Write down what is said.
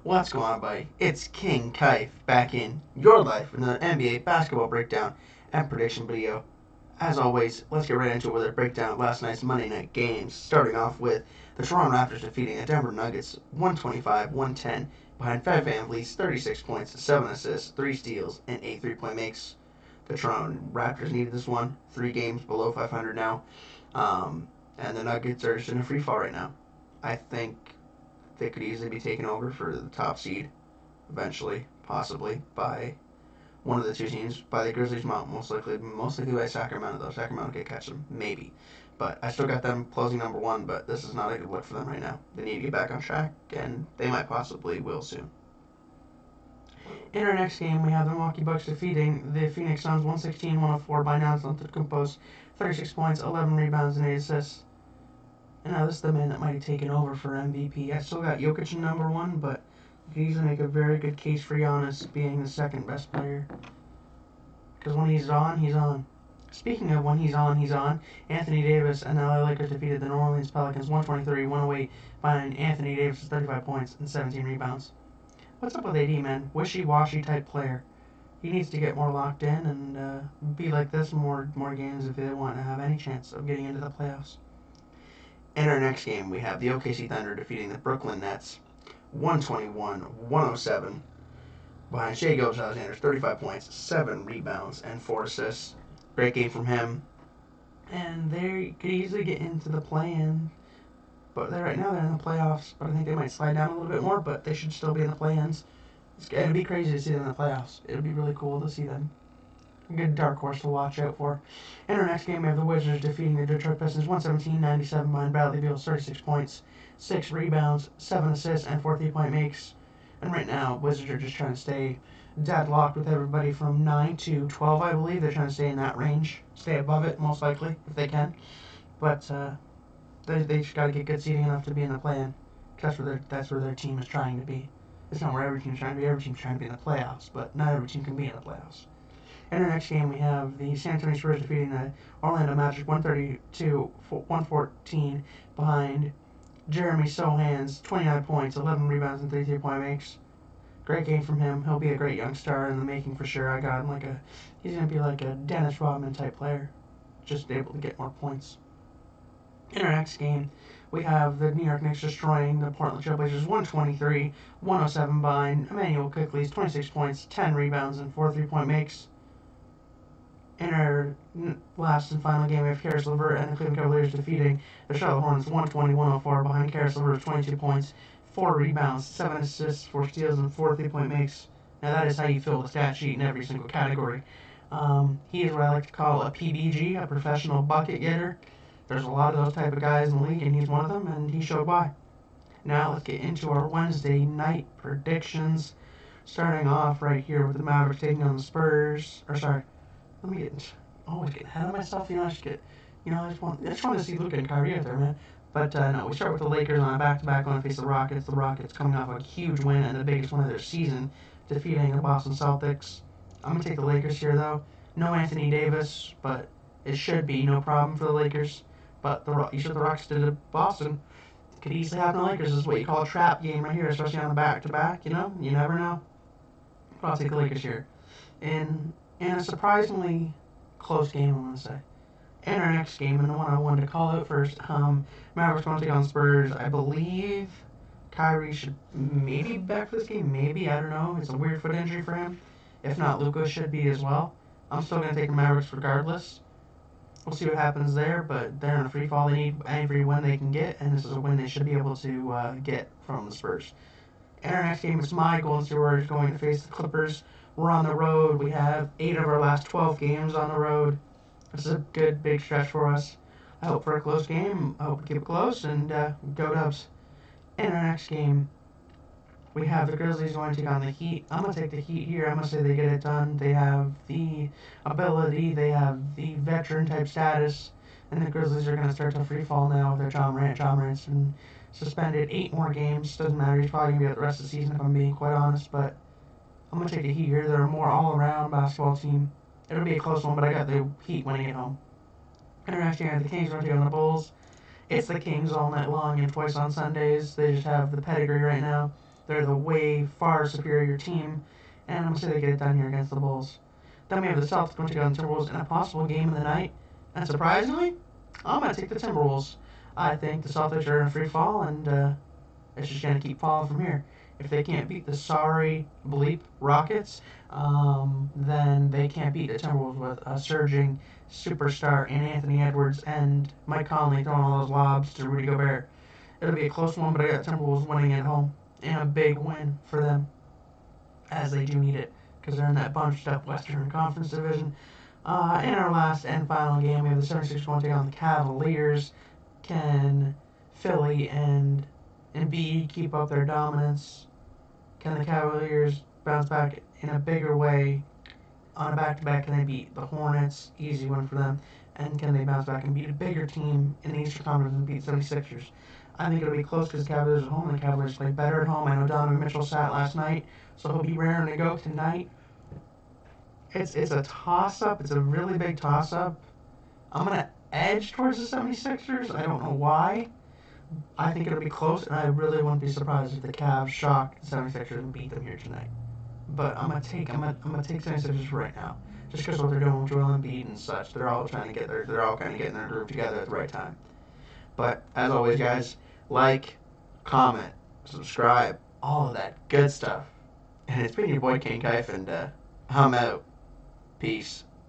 What's going on, buddy? It's King Kaif back in your life with another NBA basketball breakdown and prediction video. As always, let's get right into it with a breakdown of last night's Monday night games, starting off with the Toronto Raptors defeating the Denver Nuggets 125-110 behind Fed VanVleet's 36 points, 7 assists, 3 steals, and 8 3-point makes. The Toronto Raptors needed this one, 3 games below 500 now, and the Nuggets are just in a free fall right now. I think they could easily be taken over for the top seed eventually, possibly by one of the two teams, by the Grizzlies, most likely by Sacramento, though. Sacramento could catch them, maybe. But I still got them closing number one, but this is not a good look for them right now. They need to get back on track, and they might possibly will soon. In our next game, we have the Milwaukee Bucks defeating the Phoenix Suns 116-104 by Giannis Antetokounmpo's 36 points, 11 rebounds, and 8 assists. And now this is the man that might have taken over for MVP. I still got Jokic in number one, but you can easily make a very good case for Giannis being the second best player. Because when he's on, he's on. Speaking of when he's on, Anthony Davis and the LA Lakers defeated the New Orleans Pelicans 123-108 behind Anthony Davis' 35 points and 17 rebounds. What's up with AD, man? Wishy-washy type player. He needs to get more locked in and be like this more games if they want to have any chance of getting into the playoffs. In our next game, we have the OKC Thunder defeating the Brooklyn Nets 121-107 behind Shai Gilgeous-Alexander's 35 points, 7 rebounds, and 4 assists. Great game from him. And they could easily get into the play-in. But right now they're in the playoffs. But I think they might slide down a little bit more, but they should still be in the play-ins. It'd be crazy to see them in the playoffs. It would be really cool to see them. A good dark horse to watch out for. In our next game, we have the Wizards defeating the Detroit Pistons 117-97 behind Bradley Beal's 36 points, 6 rebounds, 7 assists, and 4 3-point makes. And right now, Wizards are just trying to stay deadlocked with everybody from 9 to 12, I believe. They're trying to stay in that range. Stay above it, most likely, if they can. But they just got to get good seeding enough to be in the play-in. That's where their team is trying to be. It's not where every team's trying to be. Every team's trying to be in the playoffs, but not every team can be in the playoffs. In our next game, we have the San Antonio Spurs defeating the Orlando Magic 132-114 behind Jeremy Sohan's 29 points, 11 rebounds, and 3 3-point makes. Great game from him. He'll be a great young star in the making for sure. I got him he's going to be like a Dennis Rodman type player, just able to get more points. In our next game, we have the New York Knicks destroying the Portland Trail Blazers 123-107 behind Emmanuel Quickley's 26 points, 10 rebounds, and 4 3-point makes. In our last and final game, we have Caris LeVert and the Cleveland Cavaliers defeating the Charlotte Hornets 120-104 behind Caris LeVert's 22 points, 4 rebounds, 7 assists, 4 steals, and 4 3-point makes. Now that is how you fill the stat sheet in every single category. He is what I like to call a PBG, a professional bucket getter. There's a lot of those type of guys in the league, and he's one of them, and he showed why. Now let's get into our Wednesday night predictions. Starting off right here with the Mavericks taking on the Spurs. Always get ahead of myself, I just want to see Luka and Kyrie out there, man. But no, we start with the Lakers on a back-to-back going to face the Rockets. The Rockets coming off a huge win and the biggest one of their season, defeating the Boston Celtics. I'm going to take the Lakers here, though. No Anthony Davis, but it should be no problem for the Lakers. But you said the Rockets did it Boston. It could easily happen to the Lakers. This is what you call a trap game right here, especially on the back-to-back, You never know. But I'll take the Lakers here. In a surprisingly close game, I'm going to say. In our next game, and the one I wanted to call out first, Mavericks going to take on Spurs. I believe Kyrie should maybe be back for this game. Maybe, I don't know. It's a weird foot injury for him. If not, Luka should be as well. I'm still going to take the Mavericks regardless. We'll see what happens there, but they're in a free fall. They need every win they can get, and this is a win they should be able to get from the Spurs. In our next game, it's my Golden State Warriors going to face the Clippers. We're on the road. We have 8 of our last 12 games on the road. This is a good, big stretch for us. I hope for a close game. I hope we keep it close, and go Dubs. In our next game, we have the Grizzlies going to take on the Heat. I'm going to take the Heat here. I'm going to say they get it done. They have the ability. They have the veteran-type status. And the Grizzlies are going to start to free fall now with their John Morant. John Morant's been suspended 8 more games. Doesn't matter. He's probably going to be out the rest of the season if I'm being quite honest. But I'm going to take the Heat here. They're a more all-around basketball team. It'll be a close one, but I got the Heat winning at home. International, the Kings are taking on the Bulls. It's the Kings all night long and twice on Sundays. They just have the pedigree right now. They're the way far superior team, and I'm going to say they get it done here against the Bulls. Then we have the Celtics going to take on the Timberwolves in a possible game of the night. And surprisingly, I'm going to take the Timberwolves. I think the Celtics are in a free fall, and it's just going to keep falling from here. If they can't beat the sorry bleep Rockets, then they can't beat the Timberwolves with a surging superstar in Anthony Edwards and Mike Conley throwing all those lobs to Rudy Gobert. It'll be a close one, but I got the Timberwolves winning at home. And a big win for them, as they do need it, because they're in that bunched up Western Conference division. In our last and final game, we have the 76ers going to take on the Cavaliers. Can Philly and Embiid keep up their dominance? Can the Cavaliers bounce back in a bigger way on a back-to-back? Can they beat the Hornets? Easy win for them. And can they bounce back and beat a bigger team in the Eastern Conference and beat 76ers? I think it'll be close because the Cavaliers are home and the Cavaliers play better at home. I know Donovan Mitchell sat last night, so he'll be raring to go tonight. It's a toss-up. It's a really big toss-up. I'm going to edge towards the 76ers. I don't know why. I think it'll be close, and I really wouldn't be surprised if the Cavs shock the 76ers and beat them here tonight. But I'm gonna take 76ers right now, just because what they're doing with Joel Embiid and such. They're all kind of getting their groove together at the right time. But as always, guys, like, comment, subscribe, all of that good stuff. And it's been your boy King Kife, and I'm out. Peace.